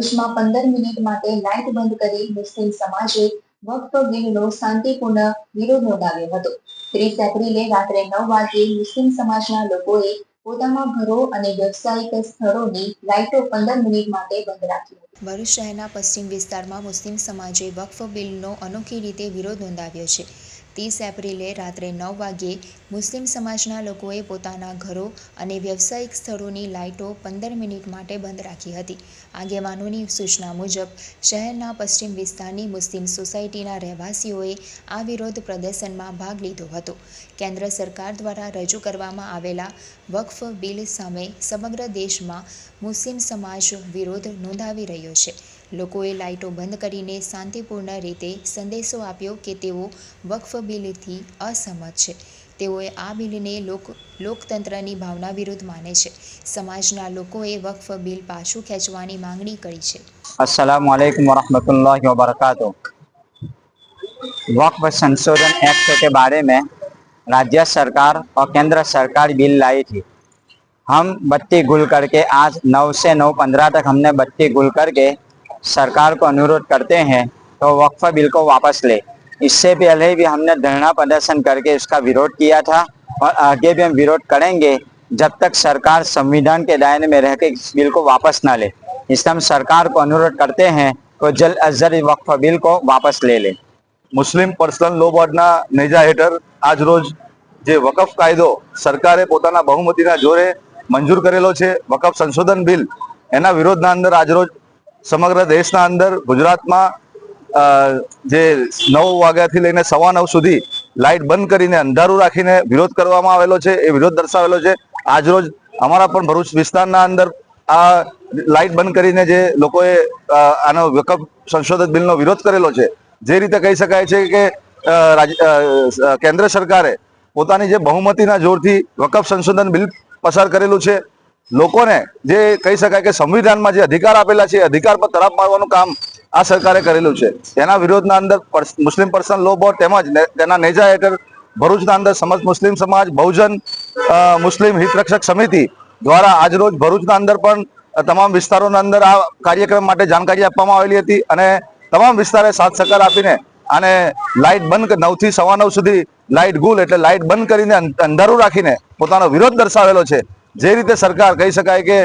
દેશમાં 15 મિનિટ માટે લાઇટ બંધ કરી મુસ્લિમ સમાજે વક્ફ બિલનો શાંતિપૂર્ણ વિરોધ નોંધાવ્યો હતો. 30 એપ્રિલે રાત્રે 9 વાગ્યે મુસ્લિમ સમાજના લોકોએ પોતાના ઘરો અને વ્યવસાયિક સ્થળોની લાઇટો 15 મિનિટ માટે બંધ રાખી હતી. ભરૂચ શહેરના પશ્ચિમ વિસ્તારમાં મુસ્લિમ સમાજે વક્ફ બિલનો અનોખી રીતે વિરોધ નોંધાવ્યો છે. 30 એપ્રિલે રાત્રે 9 વાગ્યે મુસ્લિમ સમાજના લોકોએ પોતાના ઘરો અને વ્યવસાયિક સ્થળોની લાઇટો 15 મિનિટ માટે બંધ રાખી હતી. આગેવાનોની સૂચના મુજબ શહેરના પશ્ચિમ વિસ્તારની મુસ્લિમ સોસાયટીના રહેવાસીઓએ આ વિરોધ પ્રદર્શનમાં ભાગ લીધો હતો. કેન્દ્ર સરકાર દ્વારા રજૂ કરવામાં આવેલા વક્ફ બિલ સામે સમગ્ર દેશમાં મુસ્લિમ સમાજ વિરોધ નોંધાવી રહ્યો છે. લોકોએ લાઇટો બંધ કરીને શાંતિપૂર્ણ રીતે સંદેશો આપ્યો કે તેઓ વક્ફ બિલથી અસહમત છે. તેઓએ આ બિલને લોકતંત્રની ભાવના વિરુદ્ધ માને છે. સમાજના લોકોએ વક્ફ બિલ પાછું ખેંચવાની માંગણી કરી છે. अस्सलामु अलैकुम वरहमतुल्लाहि वबरकातुह। वक्फ संशोधन एक्ट के बारे में राज्य सरकार और केंद्र सरकार बिल लाई थी। हम बत्ती गुल करके आज 9 से 9:15 तक हमने बत्ती गुल करके सरकार को अनुरोध करते हैं तो वक्फ बिल को वापस ले। इससे पहले भी हमने धरना प्रदर्शन करके इसका विरोध किया था और आगे भी हम विरोध करेंगे जब तक सरकार संविधान के दायरे में रहकर इस बिल को वापस ना ले। इसलिए हम सरकार को अनुरोध करते हैं तो जल्द अज जल्द वक्फ बिल को वापस ले ले। મુસ્લિમ પર્સનલ લો બોર્ડના નેજા હેઠળ આજ રોજ જે વકફ કાયદો સરકારે પોતાના બહુમતીના જોરે મંજૂર કરેલો છે, વકફ સંશોધન બિલ, એના વિરોધના અંદર આજરોજ સમગ્ર દેશના અંદર ગુજરાતમાં જે 9 વાગ્યાથી લઈને 9:15 સુધી લાઇટ બંધ કરીને અંધારું રાખીને વિરોધ કરવામાં આવેલો છે. એ વિરોધ દર્શાવેલો છે. આજરોજ અમારા પણ ભરૂચ વિસ્તારના અંદર આ લાઇટ બંધ કરીને જે લોકોએ આનો વકફ સંશોધન બિલનો વિરોધ કરેલો છે. જે રીતે કહી શકાય છે કે કેન્દ્ર સરકારે પોતાની જે બહુમતીના જોરથી વકફ સંશોધન બિલ પસાર કરેલું છે, લોકોને જે કહી શકાય કે સંવિધાનમાં જે અધિકાર આપેલા છે, અધિકાર પર તરાપ મારવાનું કામ આ સરકારે કરેલું છે. તેના વિરોધના અંદર મુસ્લિમ પર્સનલ લો બોર્ડ તેમજ તેના નેજા હેઠળ ભરૂચના અંદર સમસ્ત મુસ્લિમ સમાજ, બહુજન મુસ્લિમ હિતરક્ષક સમિતિ દ્વારા આજરોજ ભરૂચના અંદર પણ તમામ વિસ્તારોના અંદર આ કાર્યક્રમ માટે જાણકારી આપવામાં આવેલી હતી અને તમામ વિસ્તારે સાથ સહકાર આપીને અને લાઇટ બંધ 9 થી 9:15 સુધી લાઇટ ગુલ એટલે લાઇટ બંધ કરીને અંધારું રાખીને પોતાનો વિરોધ દર્શાવેલો છે. જે રીતે સરકાર કહી શકાય કે